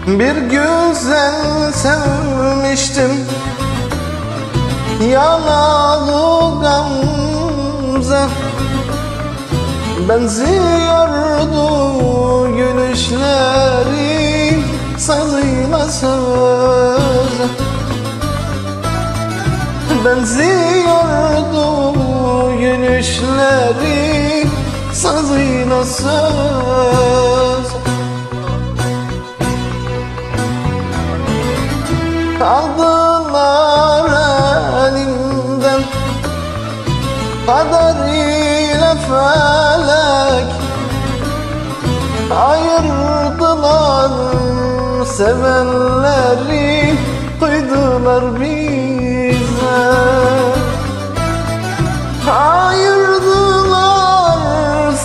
Bir güzel sevmiştim, yanağı gamze, benziyordu gülüşleri sazıyla söze. Benziyordu gülüşleri sazıyla söze. Aldılar elinden kader ile felek, ayırdılar sevenleri, kıydılar bize. Ayırdılar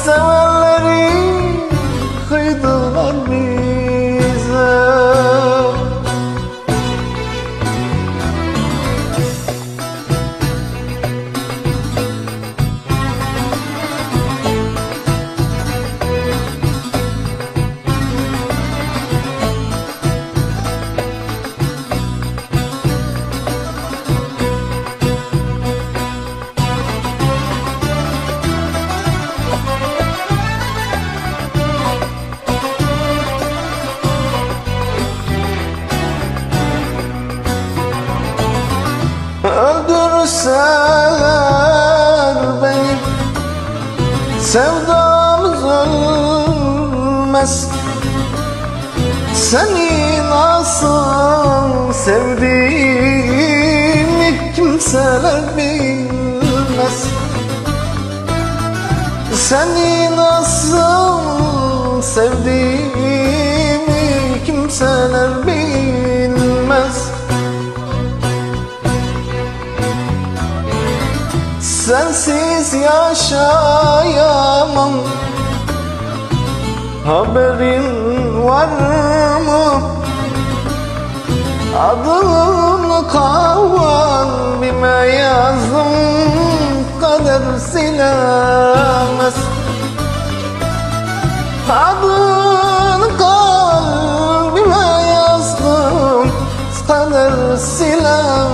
sevenleri, kıydılar bize. Öldürseler beni, sevdamız ölmez. Seni nasıl sevdiğimi kimseler bilmez. Seni nasıl sevdiğimi kimseler bilmez. Sensiz yaşayamam, haberin var mı? Adını kalbime yazdım, kader silemez. Adını kalbime yazdım, kader silemez.